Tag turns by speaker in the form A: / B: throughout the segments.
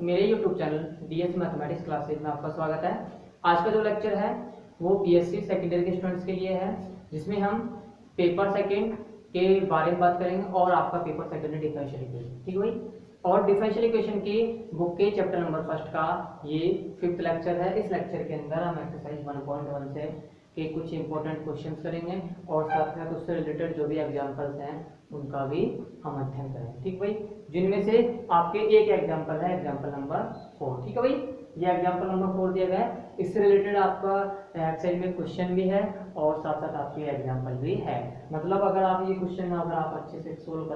A: मेरे YouTube channel DS mathematics classes में आपका स्वागत है। आज का जो लेक्चर है वो बीएससी सेकेंडरी के स्टूडेंट्स के लिए है, जिसमें हम पेपर सेकेंड के बारे में बात करेंगे और आपका पेपर सेकेंड डिफरेंशियल इक्वेशन, ठीक है भाई। और डिफरेंशियल इक्वेशन की बुक के चैप्टर नंबर फर्स्ट का ये 5th लेक्चर है। इस लेक्चर के अंदर हम एक्सरसाइज 1.1 से के कुछ इंपॉर्टेंट क्वेश्चंस करेंगे और साथ में उससे रिलेटेड जो भी एग्जांपल्स हैं उनका भी हम अध्ययन करेंगे, ठीक भाई। जिनमें से आपके एक एग्जांपल है एग्जांपल नंबर 4, ठीक है भाई। ये एग्जांपल नंबर 4 दिया गया है, इससे रिलेटेड आपका एक्सरसाइज में क्वेश्चन भी है और साथ साथ आपके एग्जांपल भी है। मतलब अगर आप ये क्वेश्चन अगर आप अच्छे से सोल्व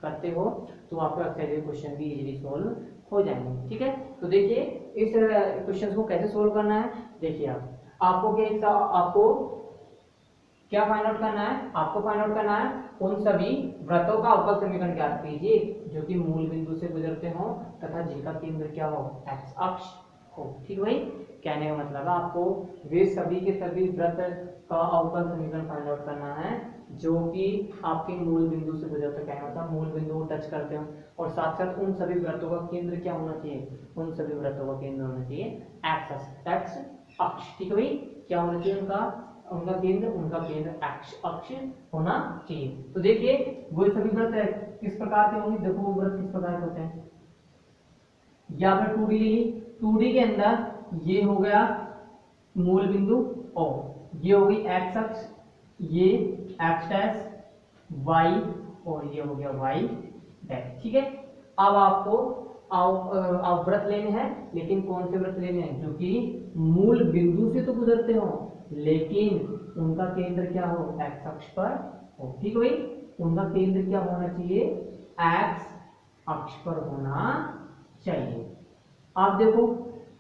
A: करते हो तो आपका एक्सरसाइज में क्वेश्चन भी इजीली सोल्व हो जाएंगे, ठीक है। तो देखिए इस क्वेश्चन को कैसे सोल्व करना है। देखिए आपको क्या फाइंड आउट करना है, आपको फाइंड आउट करना है उन सभी वृत्तों का अवकल समीकरण ज्ञात कीजिए जो कि मूल बिंदु से गुजरते हो तथा जिनका केंद्र क्या हो, एक्स अक्ष हो, ठीक भाई। कहने का मतलब आपको वे सभी के सभी वृत्त का अवकल समीकरण फाइंड आउट करना है जो कि आपके मूल बिंदु से गुजरते, कहना मतलब मूल बिंदु को टच करते हो, और साथ साथ उन सभी वृत्तों का केंद्र क्या होना चाहिए, उन सभी वृत्तों का केंद्र होना चाहिए एक्स अक्ष, ठीक है भाई। क्या होना चाहिए उनका केंद्र अक्ष होना चाहिए। तो देखिए वो सभी वृत्त किस प्रकार के होंगे, देखो वो वृत्त किस प्रकार के होते हैं। यहाँ पर 2D ले ली, 2D के अंदर ये हो गया मूल बिंदु और ये हो गई एक्स अक्ष, ये एक्स डैश वाई और ये हो गया वाई डैश, ठीक है। अब आपको वृत्त लेने हैं, लेकिन कौन से वृत्त लेने हैं जो कि मूल बिंदु से तो गुजरते हो लेकिन उनका केंद्र क्या हो, एक्स अक्ष पर हो, ठीक है भाई। उनका केंद्र क्या होना चाहिए, एक्स अक्ष पर होना चाहिए। आप देखो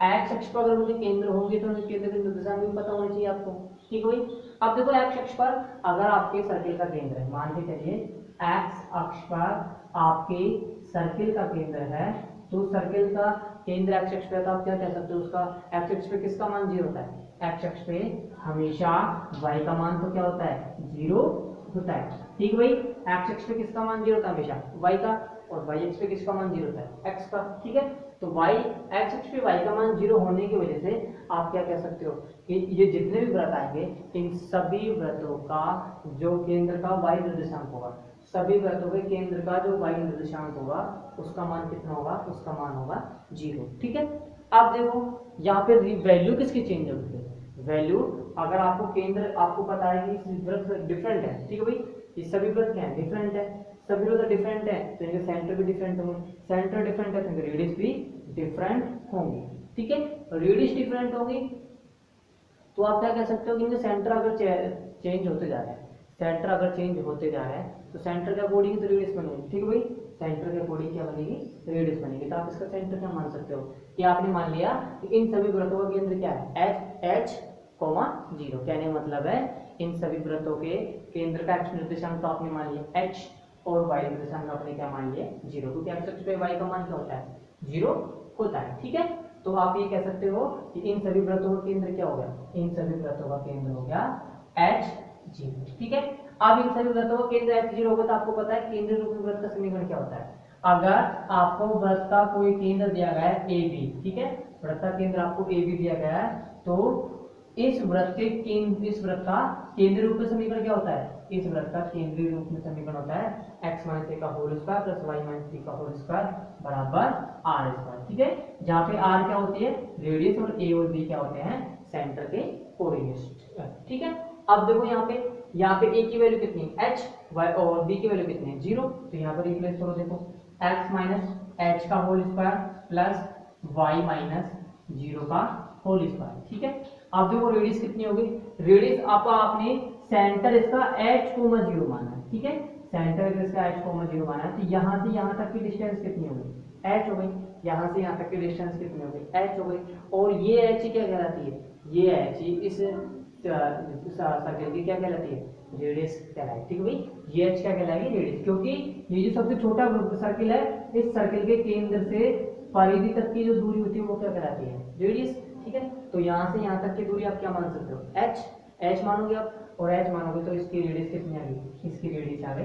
A: एक्स अक्ष पर अगर मुझे केंद्र होंगे तो केंद्र की दिशा भी पता होनी चाहिए आपको, ठीक है भाई। अब देखो एक्स अक्ष पर अगर आपके सर्किल का केंद्र है, मान के चलिए एक्स अक्ष पर आपके सर्किल का केंद्र है, तो सर्किल का केंद्र एक्स अक्ष पे, तो आप क्या कह सकते हो, उसका एक्स अक्ष पे किसका मान 0 होता है, एक्स अक्ष पे हमेशा y का मान तो क्या होता है, 0 होता है, ठीक है भाई। एक्स अक्ष पे किसका मान 0 होता है हमेशा, y का, और y अक्ष पे किसका मान 0 होता है, x का, ठीक है। तो y एक्स अक्ष पे y का मान 0 होने की वजह से आप क्या कह सकते हो कि ये जितने भी वृत्त आएंगे इन सभी वृत्तों का जो केंद्र का y निर्देशांक होगा, सभी वृत्तों के केंद्र का जो y निर्देशांक होगा उसका मान कितना होगा, उसका मान होगा 0, ठीक है। अब देखो यहाँ पे वैल्यू किसकी चेंज होगी, वैल्यू अगर आपको केंद्र आपको पता है कि वृत्त डिफरेंट है, ठीक है भाई। ये सभी वृत्त क्या है, डिफरेंट है, सभी वृत्त डिफरेंट है तो इनके सेंटर भी डिफरेंट होंगे, सेंटर डिफरेंट है तो इनके रेडियस भी डिफरेंट होंगे, ठीक है। रेडियस डिफरेंट होंगी तो आप क्या कह सकते हो कि इनके सेंटर अगर चेंज होते जा रहे हैं, सेंटर अगर चेंज होते जा रहे हैं तो सेंटर के अकॉर्डिंग तो रेडियस बनेगी, ठीक है भाई। सेंटर के अकॉर्डिंग क्या बनेगी, रेडियस बनेगी। तो आप इसका सेंटर क्या मान सकते हो कि आपने मान लिया कि इन सभी वृत्तों का केंद्र क्या है, एच 0। कहने का मतलब है इन सभी वृत्तों के केंद्र का एक्स निर्देशांक तो आपने मान लिया h और y निर्देशांक आपने क्या मान लिया 0, क्योंकि एक्स अक्ष पे y का मान क्या होता है, 0 होता है, ठीक है। तो आप ये कह सकते हो कि इन सभी वृत्तों का केंद्र क्या हो गया, इन सभी वृत्तों का केंद्र हो गया h0, ठीक है। अब इन सभी वृत्तों का केंद्र h0 होगा तो आपको पता है केंद्र रूपी वृत्त का समीकरण क्या होता है। अगर आपको वृत्त का कोई केंद्र दिया गया है AB, ठीक है, वृत्त का केंद्र आपको AB दिया गया है तो इस वृत्त का केंद्रीय रूप में समीकरण क्या होता है, इस वृत्त का केंद्रीय रूप में समीकरण होता है x - a का whole square plus y - b का होल स्क्वायर बराबर r स्क्वायर, ठीक है। जहां पे r क्या होती है, रेडियस, और a और b क्या होते हैं, सेंटर के कोऑर्डिनेट, ठीक है। अब देखो यहाँ पे a की वैल्यू कितनी है h, y और b की वैल्यू कितनी है 0, तो यहाँ पर रिप्लेस करो, देखो x - h का होल स्क्वायर प्लस y - 0 का होल स्क्वायर, ठीक है। अब देखो रेडियस कितनी होगी, रेडियस आपने सेंटर इसका h,0 माना है, ठीक है। सेंटर इसका h,0 माना है तो यहाँ से यहाँ तक की डिस्टेंस कितनी होगी, h हो गई। यहाँ से यहाँ तक की डिस्टेंस कितनी हो गई, h हो गई। और ये h क्या कहलाती है, ये h इस सर्कल की क्या कहलाती है, रेडियस कहलाती है, ठीक है भाई। ये h क्या कहलाएगी, रेडियस, क्योंकि ये जो सबसे छोटा सर्किल है इस सर्किल के केंद्र से परिधि तक की जो दूरी होती है वो क्या कहलाती है, रेडियस, ठीक है। तो यहाँ से यहाँ तक की दूरी आप क्या मान सकते हो, h मानोगे आप, और h मानोगे तो इसकी रेडियस कितनी आ गई, इसकी रेडियस आ गई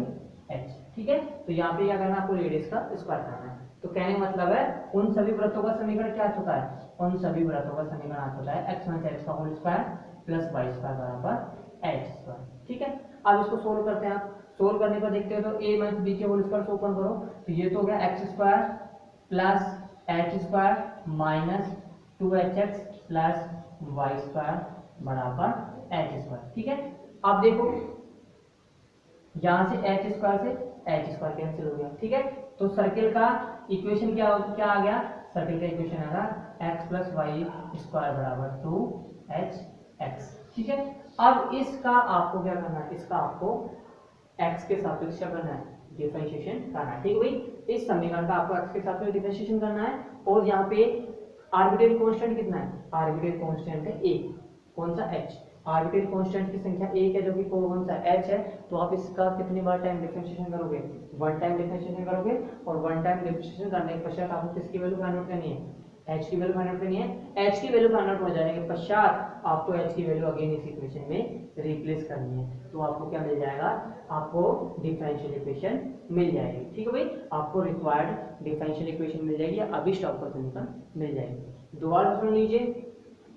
A: h, ठीक है। तो यहाँ पे क्या करना है, आपको रेडियस का स्क्वायर करना है। तो कहने का मतलब है उन सभी वृत्तों का समीकरण क्या आ चुका है, उन सभी वृत्तों का समीकरण आ चुका है x माइनस एक्स का whole square plus Y square बराबर एच स्क्वायर। ठीक है, अब इसको सोल्व करते हैं। आप सोल्व करने पर देखते हो तो a माइनस बी के होल स्क्वायर से ओपन करो तो ये तो हो गया x square plus H square minus 2hx plus Y square बराबर एच स्क्वायर। ठीक है, अब देखो यहां से एच स्क्वायर कैंसिल हो गया। ठीक है, तो सर्किल का इक्वेशन क्या आ गया, सर्किल का इक्वेशन आ गया x प्लस वाई स्क्वायर बराबर 2hx। ठीक है, अब इसका आपको क्या करना है, इसका आपको x के सापेक्ष क्या करना है, डिफरेंशिएशन करना है। ठीक है भाई, इस समीकरण का आपको x के सापेक्ष डिफरेंशिएशन करना है और यहाँ पे आर्बिट्रेरी कांस्टेंट कितना है, आर्बिट्रेरी कांस्टेंट है a, कौन सा h, आर्बिट्रेरी कांस्टेंट की संख्या एक है जो कि कौन सा h है, तो आप इसका कितनी बार टाइम डिफरेंशिएशन करोगे, वन टाइम डिफरेंशिएशन करोगे और वन टाइम डिफरेंशिएशन करने के पश्चात आपको किसकी वैल्यू फाइंड आउट करनी है, h की वैल्यू फाइंड आउट करनी है। h की वैल्यू फाइंड आउट हो जाने के पश्चात आपको h की वैल्यू अगेन इस इक्वेशन में रिप्लेस करनी है, तो आपको क्या मिल जाएगा, आपको डिफरेंशियल इक्वेशन मिल जाएगी। ठीक है भाई, आपको रिक्वायर्ड डिफरेंशियल इक्वेशन मिल जाएगी, अभी स्टॉप कर समीकरण मिल जाएगी। दोबारा सुन लीजिए,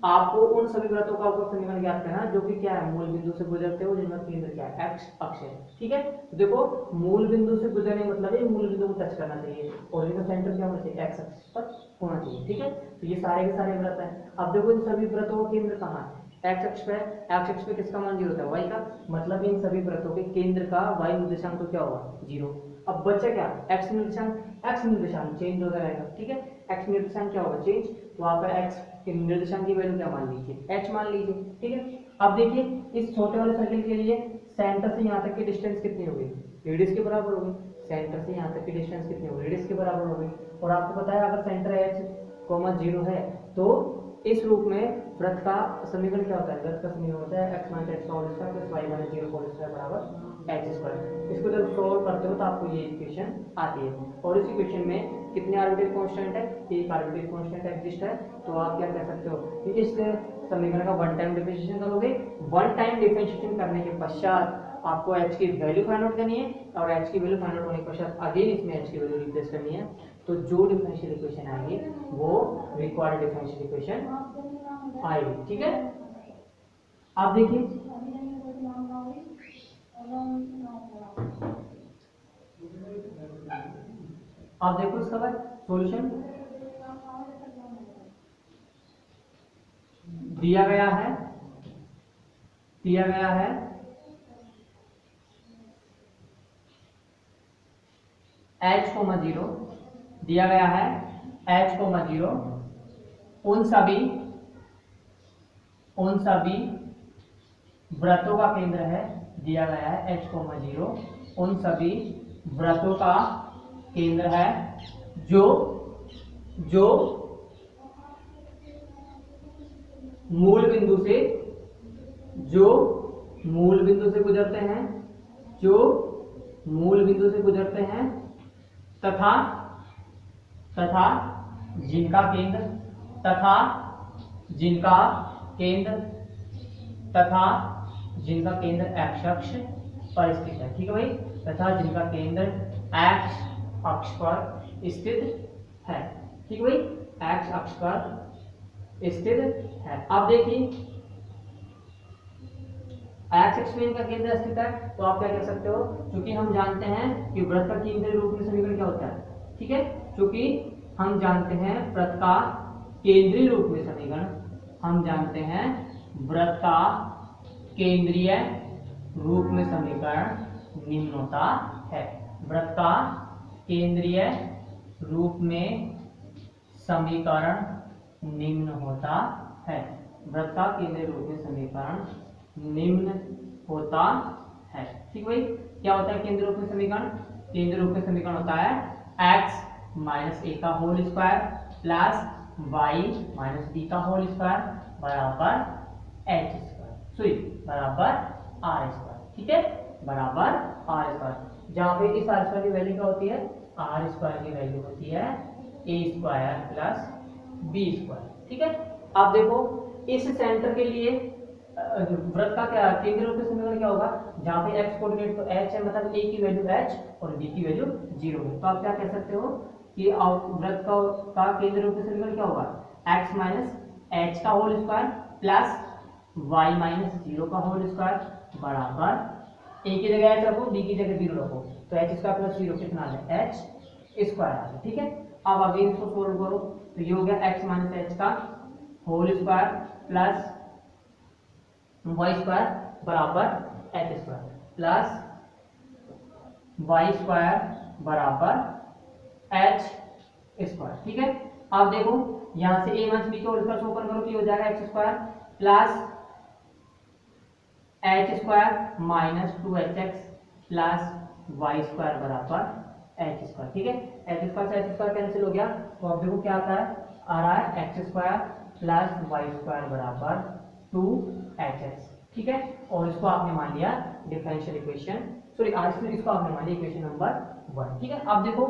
A: आपको उन सभी वृत्तों का आपको समीकरण ज्ञात करना है जो कि क्या है, मूल बिंदु से गुजरते हो जिनका केंद्र क्या है, एक्स अक्ष है। ठीक है, तो देखो मूल बिंदु से गुजरने मतलब है मूल बिंदु को टच करना चाहिए और इनका सेंटर क्या होना चाहिए, एक्स अक्ष पर होना चाहिए। ठीक है, तो ये सारे के सारे वृत्त हैं। अब देखो इन सभी वृत्तों का केंद्र कहाँ है, एक्स अक्ष पे। एक्स अक्ष पे किसका मान 0 होता है, वाई का, मतलब इन सभी वृत्तों के केंद्र का वाई निर्देशांक तो क्या होगा, 0। अब बचा क्या, एक्स निर्देशांक चेंज होता रहेगा। ठीक है, एक्स निर्देशांक क्या होगा, चेंज, तो आपका एक्स के निर्देशांक की वैल्यू क्या मान लीजिए, h मान लीजिए। ठीक है, अब देखिए इस छोटे वाले सर्किल के लिए सेंटर से यहाँ तक की डिस्टेंस कितनी होगी, रेडियस के बराबर होगी। सेंटर से यहाँ तक की डिस्टेंस कितनी होगी, रेडियस के बराबर होगी। और आपको पता है अगर सेंटर h, 0 है तो इस रूप में वृत्त का समीकरण क्या होता है, वृत्त का समीकरण होता है x माइनस एक्स का whole square plus y minus 0 का होल स्क्वायर बराबर एच स्क्वायर। इसको जब सोल्व करते हो तो आपको ये इक्वेशन आती है और इस इक्वेशन में कितने आर्बिट्रेरी कांस्टेंट है, एक आर्बिट्रेरी कांस्टेंट एग्जिस्ट है। तो आप क्या कह सकते हो कि इस समीकरण का वन टाइम डिफरेंशिएशन करोगे, वन टाइम डिफरेंशिएशन करने के पश्चात आपको h की वैल्यू फाइंड आउट करनी है और h की वैल्यू फाइंड आउट होने के पश्चात अगेन इसमें h की वैल्यू रिप्लेस करनी है, तो जो डिफरेंशियल इक्वेशन आएगी वो रिक्वायर्ड डिफरेंशियल इक्वेशन आएगी। ठीक है, आप देखिए आप देखो इसका बाद सॉल्यूशन दिया गया है h, 0 दिया गया है h, 0 उन सभी वृत्तों का केंद्र है, दिया गया है h, 0 उन सभी वृत्तों का केंद्र है जो मूल बिंदु से गुजरते हैं तथा जिनका केंद्र x अक्ष पर स्थित है। ठीक है भाई, तथा जिनका केंद्र x अक्ष पर स्थित है। ठीक है भाई, x अक्ष पर स्थित है। अब देखिए x अक्ष में इनका केंद्र स्थित है तो आप क्या कह सकते हो, क्योंकि हम जानते हैं कि वृत्त का केंद्रीय रूप में समीकरण क्या होता है। ठीक है, क्योंकि हम जानते हैं वृत्त का केंद्रीय रूप में समीकरण, हम जानते हैं वृत्त का केंद्रीय रूप में समीकरण निम्न होता है। वृत्त का केंद्रीय रूप में समीकरण निम्न होता है। वृत्त का केंद्रीय रूप में समीकरण निम्न होता है। ठीक भाई, क्या होता है केंद्रीय रूप में समीकरण, केंद्रीय रूप में समीकरण होता है x माइनस ए का whole square plus y minus B का होल स्क्वायर बराबर h स्क्वायर बराबर r स्क्वायर। ठीक है, बराबर r स्क्वायर, जहां पे इस r स्क्वायर की वैल्यू क्या होती है, r स्क्वायर की वैल्यू होती है a square plus b square. ठीक है, अब देखो इस सेंटर के लिए वृत्त का क्या केंद्रीय रूप में समीकरण क्या होगा, जहां पे x कोऑर्डिनेट तो h है, मतलब a की वैल्यू h और b की वैल्यू 0 है। तो आप क्या कह सकते हो कि वृत्त का केंद्र रूप से समीकरण क्या होगा, x माइनस एच का whole square plus y minus 0 का होल स्क्वायर बराबर ए की जगह एच रखो, बी की जगह 0 रखो, तो एच स्क्वायर प्लस 0 कितना आ जाए, एच स्क्वायर आ जाए। ठीक है, अब अगेन इसको सोल्व करो, तो ये हो गया x माइनस एच का whole square plus y square बराबर H square plus y square बराबर एच स्क्वायर। ठीक है, अब देखो यहां से a माइनस बी के होल स्क्वायर ओपन करो, तो हो जाएगा x square plus H square minus 2hx plus Y square बराबर एच स्क्वायर। ठीक है, एच स्क्वायर से एच स्क्वायर कैंसिल हो गया, तो अब देखो क्या आता है, आ रहा है x square plus Y square बराबर 2hx। ठीक है, और इसको आपने मान लिया डिफरेंशियल इक्वेशन, सॉरी इसको आपने मान लिया इक्वेशन नंबर 1। ठीक है, अब देखो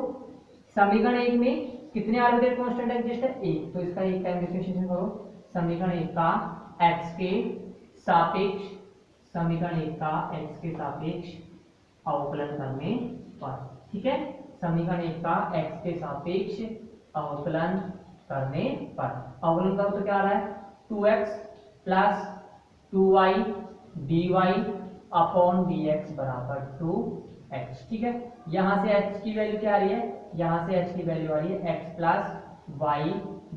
A: समीकरण 1 में कितने आर्बिट्रेरी कांस्टेंट एग्जिस्ट है, 1, तो इसका एक टाइम डिफरेंशिएशन करो, समीकरण 1 का x के सापेक्ष, समीकरण 1 का x के सापेक्ष अवकलन करने पर। ठीक है, समीकरण 1 का x के सापेक्ष अवकलन करने पर, अवकलन करो तो क्या आ रहा है, 2x plus 2y dy upon dx बराबर 2x। ठीक है, यहां से h की वैल्यू क्या आ रही है, यहां से h की वैल्यू आ रही है x plus y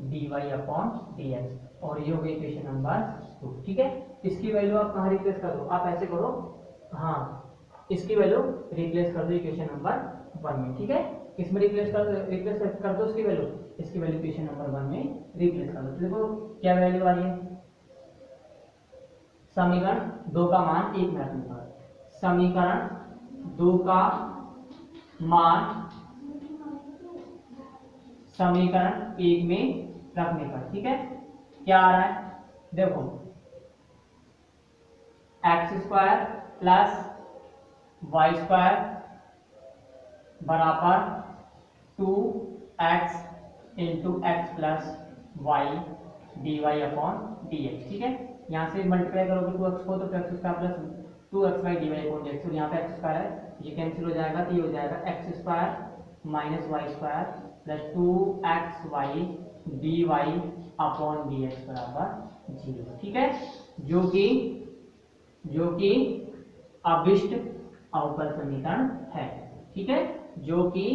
A: d y upon d x, और ये हो गई इक्वेशन नंबर 2। ठीक है, इसकी वैल्यू आप कहाँ रिप्लेस कर दो, आप ऐसे करो, हाँ इसकी वैल्यू रिप्लेस कर दो इक्वेशन नंबर 1 में। ठीक है, इसमें रिप्लेस कर दो इसकी वैल्यू इक्वेशन नंबर 1 में रिप्लेस कर दो, तो देखो क्या वैल्यू आ रही है, समीकरण 2 का मान 1 में रखने पर, समीकरण 2 का मान समीकरण 1 में रखने पर। ठीक है, क्या आ रहा है, देखो x square plus Y square बराबर 2x into x plus y d y upon d x. ठीक है, यहाँ से मल्टीप्लाई करोगे 2x को, तो x square plus 2xy d y upon d x, और यहाँ पे एक्स स्क्वायर है, ये कैंसिल हो जाएगा, तो ये हो जाएगा x square minus y square plus 2xy d y upon d x बराबर 0। ठीक है, जो कि अभिष्ट अवकल समीकरण है। ठीक है, जो कि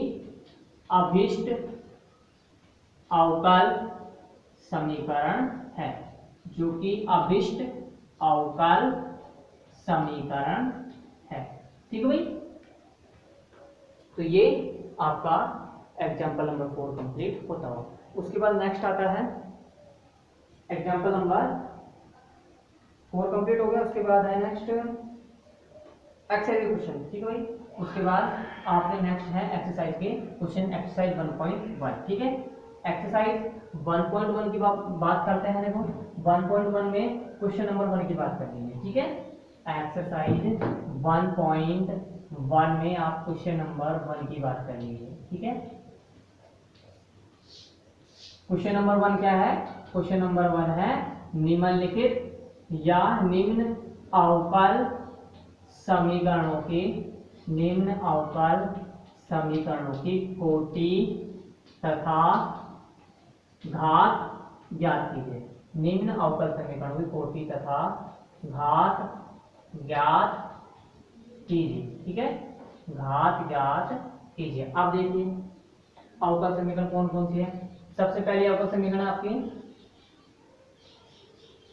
A: अभिष्ट अवकल समीकरण है, जो कि अभिष्ट अवकल समीकरण है। ठीक है भाई, तो ये आपका एग्जाम्पल नंबर 4 कंप्लीट होता हो। उसके बाद नेक्स्ट आता है एग्जाम्पल नंबर 4 कंप्लीट हो गया, उसके बाद है नेक्स्ट एक्सरसाइज क्वेश्चन। ठीक है भाई, उसके बाद आपने नेक्स्ट है एक्सरसाइज के क्वेश्चन, एक्सरसाइज 1.1। ठीक है, एक्सरसाइज 1.1 की बात करते हैं। देखो 1.1 में क्वेश्चन नंबर 1 की बात करेंगे। ठीक है, एक्सरसाइज 1.1 में आप क्वेश्चन नंबर 1 की बात करेंगे। ठीक है, क्वेश्चन नंबर 1 क्या है, क्वेश्चन नंबर 1 है निम्नलिखित या निम्न अवकल समीकरणों की कोटि तथा घात ज्ञात कीजिए। निम्न अवकल समीकरणों की कोटि तथा घात ज्ञात कीजिए। ठीक है, घात ज्ञात कीजिए। अब देखिए अवकल समीकरण कौन कौन सी है। सबसे पहले अवकल समीकरण आपकी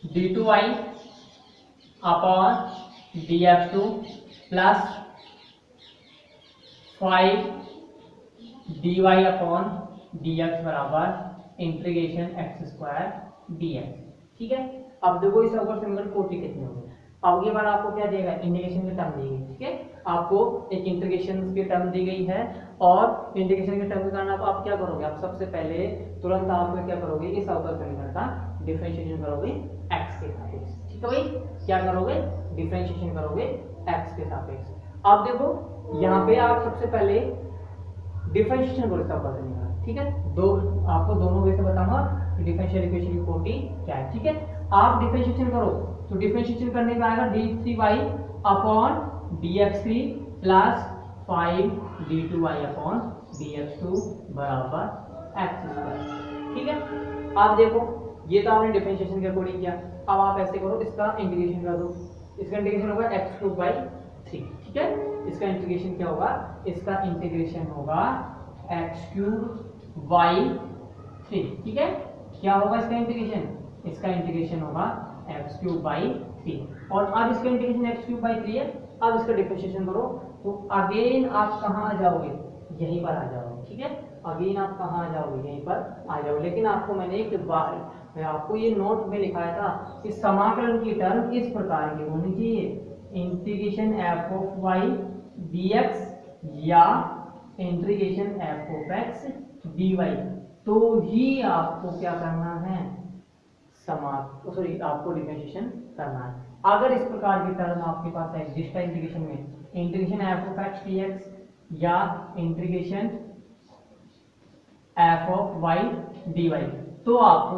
A: d2y upon df2 plus 5 dy upon dx बराबर इंटीग्रेशन x स्क्वायर dx। ठीक है, अब देखो इस अवकल समीकरण कोटि कितनी होगी। अब ये बार आपको क्या देगा, इंटीग्रेशन की टर्म दी गई। ठीक है, आपको एक इंटीग्रेशन की टर्म दी गई है, और इंटीग्रेशन की टर्म के कारण आप क्या करोगे, आप सबसे पहले तुरंत आप क्या करोगे, इस अवकल समीकरण का डिफरेंशिएशन करोगे x के सापेक्ष। ठीक है भाई, क्या करोगे, डिफरेंशिएशन करोगे x के सापेक्ष। अब देखो यहाँ पे आप सबसे पहले डिफरेंशिएशन करो इसका अवकल समीकरण। ठीक है, आपको दोनों वे से बताऊंगा डिफरेंशियल इक्वेशन की कोटि क्या है। ठीक है, आप डिफरेंशिएशन करो तो डिफरेंशिएशन करने पे आएगा d3y upon dx3 plus 5 d2y upon dx2 बराबर x²। ठीक है, आप देखो ये तो आपने डिफरेंशिएशन के अकॉर्डिंग किया। अब आप ऐसे करो, इसका इंटीग्रेशन कर दो। इसका इंटीग्रेशन होगा x3/3। ठीक है, इसका इंटीग्रेशन क्या होगा, इसका इंटीग्रेशन होगा x3/3। ठीक है, क्या होगा इसका इंटीग्रेशन, इसका इंटीग्रेशन होगा x3/3। और अब इसका इंटीग्रेशन x3/3 है। अब इसका डिफरेंशिएशन करो तो अगेन आप कहाँ आ जाओगे, यहीं पर आ जाओगे। ठीक है, अगेन आप कहाँ आ जाओगे, यहीं पर आ जाओगे। लेकिन आपको मैंने एक बार आपको ये नोट में लिखाया था कि समाकलन की टर्म इस प्रकार की होनी चाहिए, integration f of y dx या integration f of x dy, तो ही आपको क्या करना है, आपको डिफरेंशिएशन करना है। अगर इस प्रकार की टर्म आपके पास एग्जिस्ट है इंटीग्रेशन में, integration f of x dx या integration f of y dy, तो आपको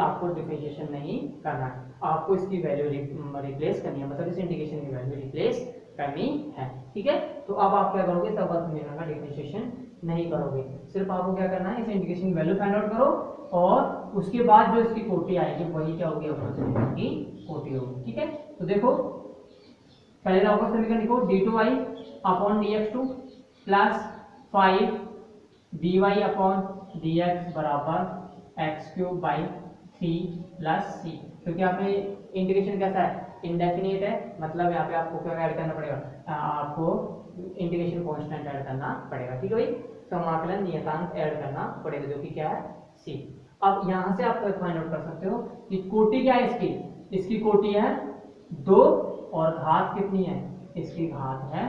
A: आपको डिफरेंशिएशन नहीं करना है, आपको इसकी वैल्यू रिप्लेस करनी है, मतलब इस इंटीग्रेशन की वैल्यू रिप्लेस करनी है। ठीक है, तो अब आप क्या करोगे, सब समीकरण का डिफरेंशिएशन नहीं करोगे, सिर्फ आपको क्या करना है, इस इंटीग्रेशन की वैल्यू फाइंड आउट करो और उसके बाद जो इसकी कोटी आएगी वही क्या होगी, अवकल समीकरण की कोटी होगी। ठीक है, तो देखो पहले अवकल समीकरण लिखो, d2y upon dx2 plus 5 dy upon dx बराबर x3/3 प्लस c। क्योंकि आपने इंटीग्रेशन कैसा है, इंडेफिनिट है, मतलब यहाँ पे आपको क्या ऐड करना पड़ेगा, आपको इंटीग्रेशन कांस्टेंट ऐड करना पड़ेगा। ठीक है भाई, समाकलन नियतांक ऐड करना पड़ेगा, जो कि क्या है, c। अब यहाँ से आप फाइंड आउट कर सकते हो कि कोटि क्या है इसकी, इसकी कोटि है 2 और घात कितनी है, इसकी घात है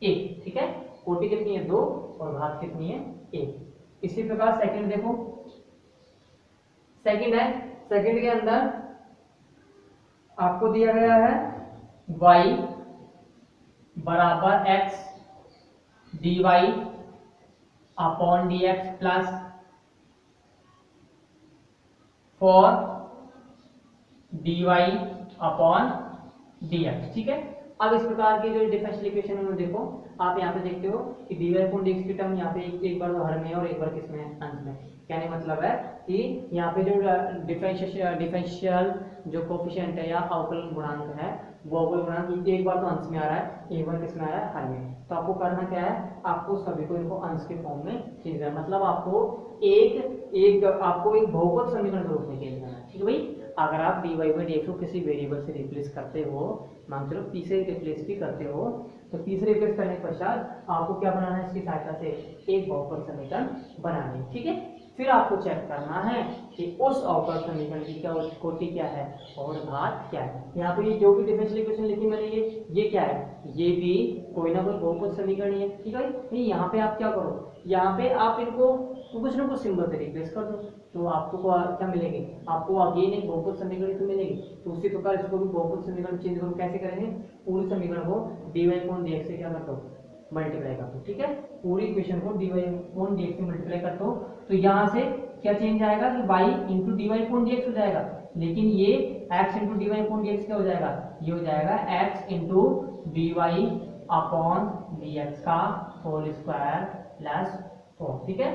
A: 1। ठीक है, कोटि कितनी है 2 और घात कितनी है 1। इसी प्रकार सेकंड देखो, सेकंड है, सेकंड के अंदर आपको दिया गया है y बराबर x dy upon dx plus 4 dy upon dx। ठीक है, अब इस प्रकार की जो डिफरेंशियल इक्वेशन में देखो, आप यहाँ पे देखते हो कि dy अपॉन dx की टर्म यहाँ पे एक बार तो हर में और एक बार किस में, अंश में। कहने मतलब है कि यहाँ पे जो डिफरेंशियल जो कोफिशिएंट है या अवकलन गुणांक है, वो अवकलन गुणांक एक बार तो अंश में आ रहा है, एक बार किस में आ रहा है, हर में। तो आपको करना क्या है, आपको सभी को इनको अंश के फॉर्म में चेंज करना, मतलब आपको एक बहुपद समीकरण के रूप में चेंज करना है। ठीक है भाई, अगर आप dy/dx को किसी वेरिएबल से रिप्लेस करते हो, मान चलो पी से रिप्लेस भी करते हो, तो पी से रिप्लेस करने के पश्चात आपको क्या बनाना है, इसकी सहायता से एक बहुपद समीकरण बनाना है। ठीक है, फिर आपको चेक करना है कि उस अवकल समीकरण की क्या कोटि क्या है और घात क्या है। यहाँ पे जो भी डिफरेंशियल इक्वेशन लिखी मैंने, ये क्या है, ये भी कोई ना कोई बहुपद समीकरण ही है। ठीक है, नहीं यहाँ पे आप क्या करो, यहाँ पे आप इनको कुछ ना कुछ सिंबल से रिप्लेस कर दो, तो आपको क्या मिलेगी, आपको अगेन एक बहुपद समीकरण तो मिलेगी। तो उसी प्रकार इसको भी बहुपद समीकरण चेंज करो, कैसे करेंगे, पूरी समीकरण को dy/dx से क्या कर दो, मल्टीप्लाई कर दो। ठीक है, पूरी इक्वेशन को dy/dx से मल्टीप्लाई कर दो, तो यहाँ से क्या चेंज आएगा कि y इंटू dy/dx हो जाएगा, लेकिन ये x इंटू dy/dx क्या हो जाएगा, ये हो जाएगा x into dy upon dx का होल स्क्वायर प्लस 4। ठीक है,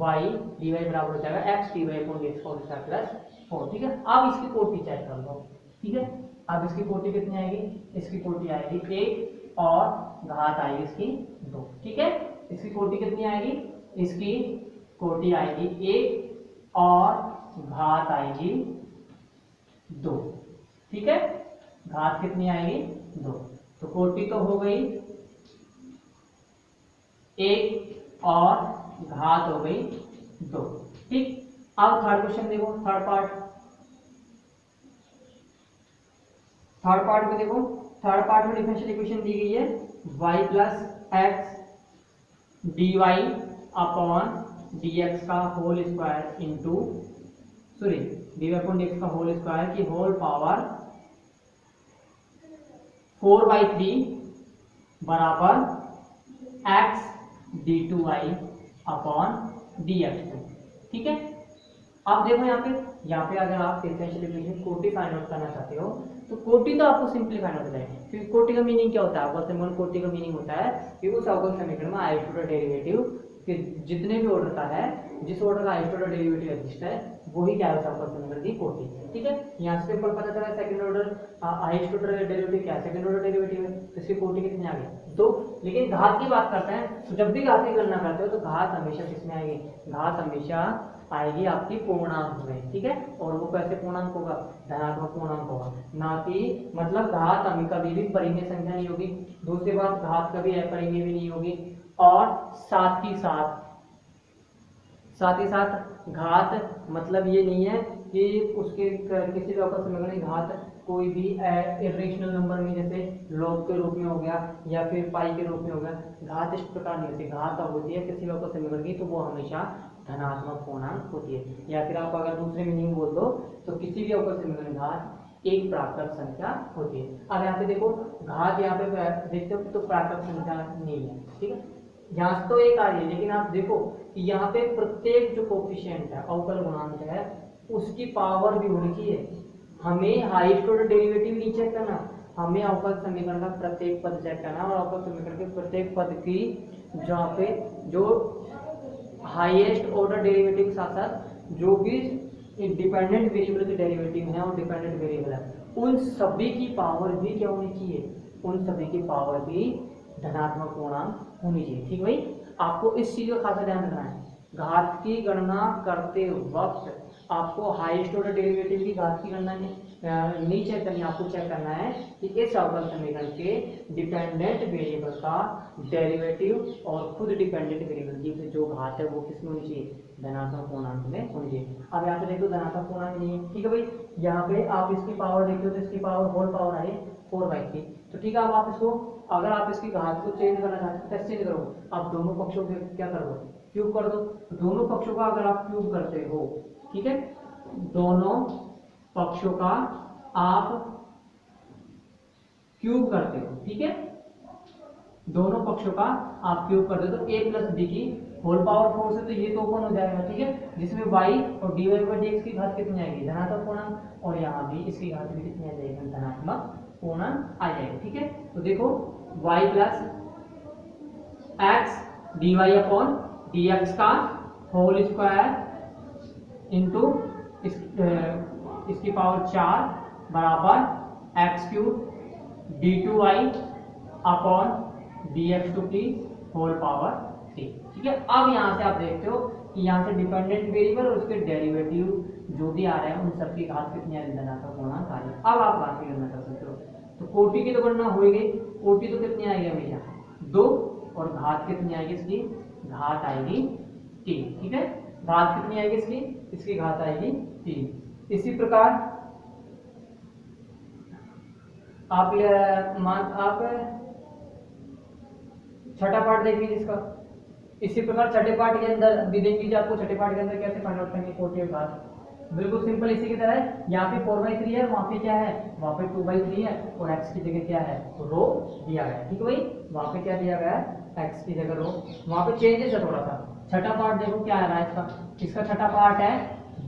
A: y dy बराबर हो जाएगा x dy/dx whole square plus 4। ठीक है, अब इसकी कोटि चेक कर लो। ठीक है, अब इसकी कोटि कितनी आएगी, इसकी कोटि आएगी 1 और घात आएगी इसकी 2। ठीक है, इसकी कोटि कितनी आएगी, इसकी कोटि आएगी 1 और घात आएगी 2। ठीक है, घात कितनी आएगी 2, तो कोटि तो हो गई 1 और घात हो गई 2। ठीक, अब थर्ड क्वेश्चन देखो, थर्ड पार्ट में देखो, थर्ड पार्ट में डिफरेंशियल इक्वेशन दी गई है y plus x dy upon dx का whole square into dy upon dx का होल स्क्वायर की होल पावर 4/3 बराबर x d2y अपॉन dx2। ठीक है, आप देखो यहाँ पे अगर आप डिफरेंशियल इक्वेशन कोटि फाइंड आउट करना चाहते हो तो कोटि तो आपको सिंपली फाइंड आउट हो जाएगा, क्योंकि कोटि का मीनिंग क्या होता है, अवकल समीकरण कोटि का मीनिंग होता है कि उस अवकल समीकरण में हाईएस्ट ऑर्डर डेरिवेटिव के जितने भी ऑर्डर का है, जिस ऑर्डर का हाईएस्ट ऑर्डर डेरिवेटिव एग्जिस्ट है वही क्या है उस अवकल समीकरण की कोटि। ठीक है, यहाँ से सिंपल पता चला second order highest order derivative क्या है, सेकंड ऑर्डर डेरिवेटिव है, तो इसकी कोटि कितनी आ गई 2। लेकिन घात की बात करते हैं तो जब भी घात की गणना करते हो तो घात हमेशा किसमें आएगी, घात हमेशा आएगी आपकी पूर्णांक में। ठीक है, और वो कैसे पूर्णांक होगा, धनात्मक पूर्णांक होगा, ना कि मतलब घात हमें कभी भी परिमेय संख्या नहीं होगी। दूसरी बात, घात कभी अपरिमेय भी नहीं होगी। और साथ ही साथ घात मतलब ये नहीं है कि उसके किसी भी अवकल समीकरण की घात कोई भी इरेशनल नंबर में जैसे लॉग के रूप में हो गया या फिर पाई के रूप में हो गया। घात इस प्रकार नहीं होती, घात अब होती है किसी भी अवकल समीकरण की तो वो हमेशा धनात्मक पूर्णांक होती है। या फिर आप अगर दूसरे मीनिंग बोल दो तो किसी भी अवकल समीकरण की घात एक प्राकृत संख्या होती है। अब यहाँ पे देखो घात यहाँ पे देखते हो तो प्राकृत संख्या नहीं है। ठीक है, यहाँ तो एक आ रही है, लेकिन आप देखो कि यहाँ पे प्रत्येक जो कोफिशिएंट है अवकल गुणांक है उसकी पावर भी होनी चाहिए। हमें हाईएस्ट ऑर्डर डेरिवेटिव नहीं चेक करना, हमें अवकल समीकरण का प्रत्येक पद चेक करना और अवकल समीकरण के प्रत्येक पद की जहाँ पे जो हाईएस्ट ऑर्डर डेरिवेटिव के साथ साथ जो भी डिपेंडेंट वेरिएबल के डेरिवेटिव है और डिपेंडेंट वेरिएबल है उन सभी की पावर भी क्या होनी चाहिए, उन सभी की पावर भी धनात्मक पूर्णांक होनी चाहिए। ठीक भाई, आपको इस चीज का खासा ध्यान रखना है। घात की गणना करते वक्त आपको हाईएस्ट ऑर्डर डेरिवेटिव की घात की गणना नहीं चेक करनी, आपको चेक करना है कि इस अवकल समीकरण के डिपेंडेंट वेरिएबल का डेरिवेटिव और खुद डिपेंडेंट वेरिएबल की जो घात है वो किसमें होनी चाहिए, धनात्मक पूर्णांक में होनी चाहिए। अब यहाँ पे देखो धनात्मक पूर्णांक नहीं है। ठीक है भाई, यहाँ पे आप इसकी पावर देखते हो तो इसकी पावर होल पावर आई 4/3। तो ठीक है, अब आप इसको अगर आप इसकी घात को चेंज करना चाहते हो तो चेंज करो, आप दोनों पक्षों को क्या कर दो, क्यूब कर दो। दोनों पक्षों का अगर आप क्यूब करते हो, ठीक है, दोनों पक्षों का आप क्यूब करते हो, ठीक है, दोनों पक्षों का आप क्यूब कर दो तो a प्लस बी की होल पावर 4 से तो ये तो ओपन हो जाएगा। ठीक है, जिसमें y और dy/dx की घात कितनी आएगी, धनात्मक पूर्णांक, और यहाँ भी इसकी घात भी कितनी आ जाएगी, धनात्मक पूर्णांक आ जाएगी। ठीक है, तो देखो y प्लस एक्स dy/dx का होल स्क्वायर इंटू इसकी पावर 4 बराबर x cube d2y/dx whole power 3। ठीक है, अब यहाँ से आप देखते हो कि यहाँ से डिपेंडेंट वेरिएबल और उसके डेरिवेटिव जो भी आ रहे हैं उन सबकी घात कितनी आ रही है, धनात्मक पूर्णांक आ रही है। अब आप घात की गणना कर सकते हो। तो कोटि की तो गणना हो गई, कोटि तो कितनी आएगी हमेशा 2, और घात कितनी आएगी इसकी, घात आएगी 3। ठीक है, घात कितनी आएगी इसकी घात आएगी 3। इसी प्रकार आप छठा पार्ट देख लीजिए इसका। इसी प्रकार छठे पार्ट के अंदर भी देख लीजिए, आपको छठे पार्ट के अंदर कैसे फाइंड आउट करनी कोटि और घात। बिल्कुल सिंपल इसी की तरह है। यहाँ पे 4/3 है, वहाँ पे क्या है, वहाँ पे 2/3 है, और x की जगह क्या है, रो दिया गया है। ठीक है भाई, वहाँ पे क्या दिया गया है, x की जगह रो, वहाँ पे चेंजेस है थोड़ा सा। छठा पार्ट देखो क्या आ रहा है इसका छठा पार्ट है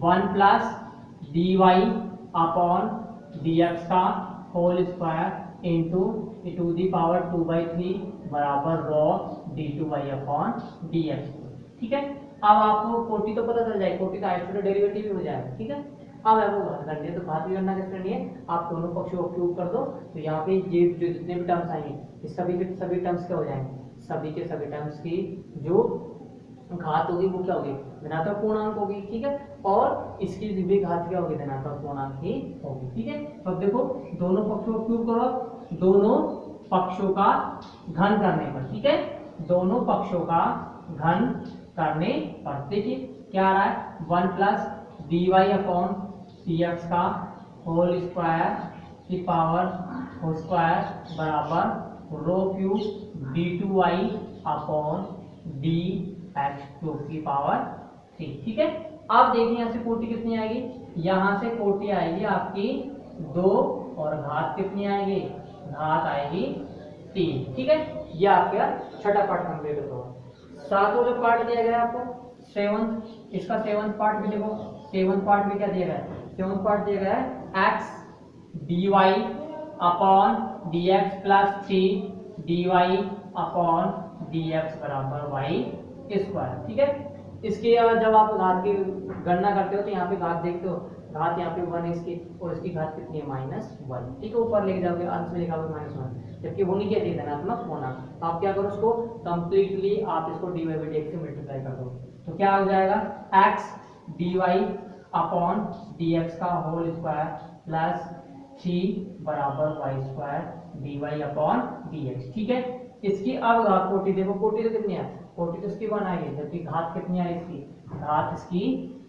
A: 1 प्लस dy/dx का whole square into to the power 2/3 बराबर रो d2y/dx। ठीक है, अब आपको कोटि तो पता चल जाएगी, कोटि का हाईएस्ट डेरिवेटिव भी हो जाएगा। ठीक है, अब आपको घात करनी है, तो घात की गणना कैसे करनी है, आप दोनों पक्षों को क्यूब कर दो तो यहाँ पे ये जो जितने भी टर्म्स आएंगे इस सभी के सभी टर्म्स क्या हो जाएंगे, सभी के सभी टर्म्स की जो घात होगी वो क्या होगी, धनात्मक पूर्णांक होगी। ठीक है, और इसकी भी घात क्या होगी, धनात्मक पूर्णांक ही होगी। ठीक है, तो अब देखो दोनों पक्षों को क्यूब करो, दोनों पक्षों का घन करने पर, ठीक है, दोनों पक्षों का घन करने पर देखिए क्या आ रहा है, 1 प्लस dy/dx का होल स्क्वायर की पावर होल स्क्वायर बराबर रो क्यूब d2y/dx की पावर 3। ठीक है, अब देखिए यहाँ से कोटि कितनी आएगी, यहाँ से कोटि आएगी आपकी 2 और घात कितनी आएगी, घात आएगी 3। ठीक है, ये आपका छठा पार्ट कंप्लीट होगा। सातवां जो पार्ट दिया गया है आपको, सेवंथ, इसका सेवंथ पार्ट भी देखो, सेवंथ पार्ट में क्या दिया गया है, सेवंथ पार्ट दिया गया है x d y upon d x plus 3 d y upon d x बराबर वाई स्क्वायर। ठीक है, इसके जब आप घात की गणना करते हो तो यहाँ पे घात देखते हो, घात यहाँ पे 1 है इसकी, और इसकी घात कितनी है -1। ठीक है, ऊपर लेके जाओगे अंश में लिखा हुआ -1, जबकि होनी क्या चाहिए, धनात्मक होना। आप क्या करो, उसको कंप्लीटली आप इसको d y by d x से मल्टीप्लाई कर दो, तो क्या हो जाएगा, x d y upon d x का होल स्क्वायर प्लस 3 बराबर y square d y upon d x. ठीक है, इसकी अब घात कोटि देखो, कोटि तो कितनी है, कोटि तो इसकी 1 आ रही है, जबकि घात कितनी आ रही है इसकी, घात इसकी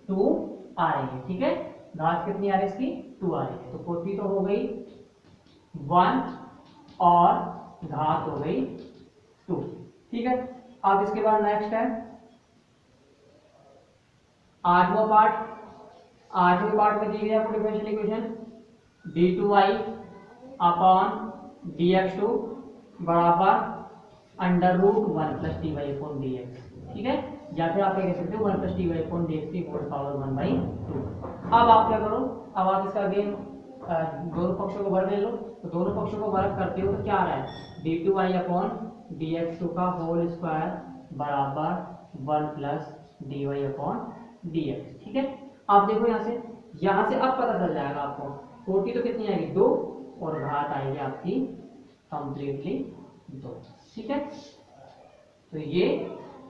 A: 2 आ रही है। ठीक है, घात कितनी आ रही है इसकी, 2 आ रही है, तो कोटि तो हो गई 1 और घात हो गई 2। ठीक है, अब इसके बाद नेक्स्ट है 8वां पार्ट। 8वें पार्ट में दी गई आपको differential equation d2y upon dx2 बराबर √1 प्लस dy अपॉन dx। ठीक है, या फिर आप कह सकते हो 1 प्लस dy अपॉन dx की होल पावर 1/2। अब आप क्या करो, अब आप इसका अगेन दोनों पक्षों को वर्ग ले लो, तो दोनों पक्षों को वर्ग करते हो तो क्या आ रहा है, d2y अपॉन dx2 का होल स्क्वायर बराबर 1 प्लस dy अपॉन dx। ठीक है, आप देखो यहाँ से अब पता चल जाएगा आपको, कोटि तो कितनी आएगी 2 और घात आएगी आपकी कंप्लीटली 2। ठीक है, तो ये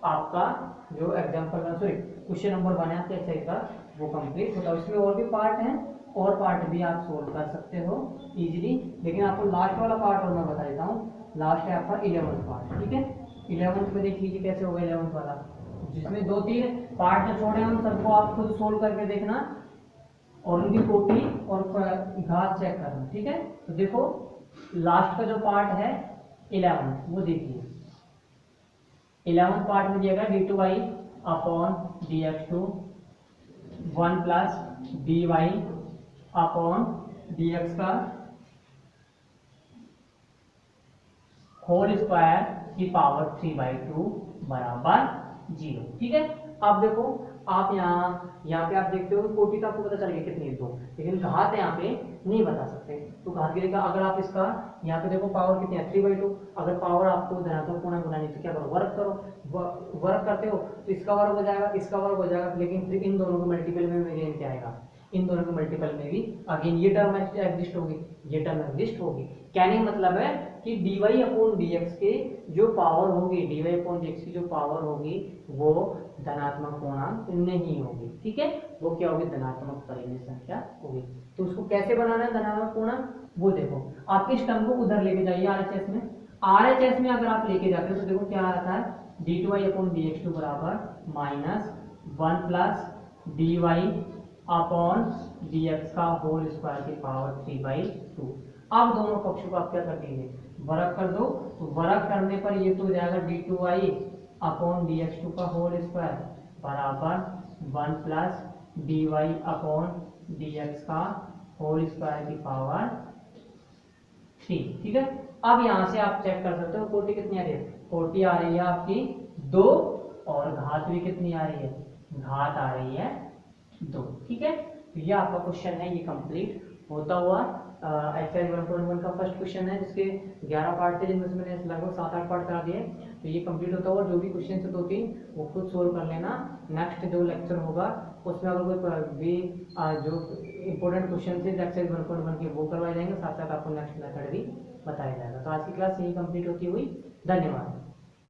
A: आपका जो एग्जाम्पल सॉरी क्वेश्चन नंबर 1 है आपके एक्सरसाइज का वो कंप्लीट होता है। इसमें और भी पार्ट हैं, और पार्ट भी आप सोल्व कर सकते हो इजीली, लेकिन आपको लास्ट वाला पार्ट और मैं बता देता हूँ। लास्ट है आपका 11th पार्ट। ठीक है, 11th में देख लीजिए कैसे होगा 11th वाला, जिसमें 2-3 पार्ट जो छोड़े हम सबको आप खुद सोल्व करके देखना और उनकी कोटि और घात चेक करना। ठीक है, तो देखो लास्ट का जो पार्ट है 11th वो देखिए, 11th पार्ट में दिया गया d2y upon dx2 1 plus dy upon dx का होल स्क्वायर की पावर 3/2 बराबर 0। ठीक है, अब देखो आप यहाँ पे आप देखते हो कोटि तो आपको पता चल गया कितनी है 2, लेकिन घात यहाँ पे नहीं बता सकते, तो घात गिरेगा। अगर आप इसका यहाँ पे देखो पावर कितनी है 3/2, अगर पावर आपको धनात्मक पूर्णांक बनानी तो क्या करो, वर्ग करो, वर्ग करते हो तो इसका वर्ग हो जाएगा, इसका वर्ग हो जाएगा, लेकिन फिर इन दोनों के मल्टीपल में वेरिएंट क्या आएगा, इन दोनों के मल्टीपल में भी अगेन ये टर्म एग्जिस्ट होगी, ये टर्म एग्जिस्ट होगी। कहने का मतलब है कि dy अपॉन dx के जो पावर होगी, dy अपॉन dx की जो पावर होगी वो धनात्मक पूर्णांक नहीं होगी। ठीक है, वो क्या होगी, धनात्मक परिमेय संख्या होगी। तो उसको कैसे बनाना है धनात्मक पूर्णांक, वो देखो आप इस टर्म को उधर लेके जाइए RHS में। RHS में अगर आप लेके जाते हो तो देखो क्या आता है, d2y अपॉन dx2 बराबर -1 प्लस dy अपॉन dx का होल स्क्वायर की पावर 3/2। अब दोनों पक्षों को आप क्या कर देंगे, वर्ग कर दो, तो वर्ग करने पर ये तो हो जाएगा d2y अपॉन dx2 का होल स्क्वायर बराबर 1 प्लस dy अपॉन dx का होल स्क्वायर की पावर 3। ठीक है, अब यहाँ से आप चेक कर सकते हो कोटि कितनी आ रही है, कोटि आ रही है आपकी 2 और घात भी कितनी आ रही है, घात आ रही है 2। ठीक है, तो ये आपका क्वेश्चन है, ये कंप्लीट होता हुआ एक्सरसाइज 1.1 का फर्स्ट क्वेश्चन है, जिसके 11 पार्ट थे, जिनमें से मैंने लगभग 7-8 पार्ट करा दिए। तो ये कंप्लीट होता हुआ जो भी क्वेश्चन से 2-3 वो खुद सोल्व कर लेना। नेक्स्ट जो लेक्चर होगा उसमें अगर कोई भी जो इंपॉर्टेंट क्वेश्चन थे एक्सरसाइज 1.1 के वो करवाए जाएंगे, साथ साथ आपको नेक्स्ट मेथड भी बताया जाएगा। तो आज की क्लास यही कंप्लीट होती हुई, धन्यवाद।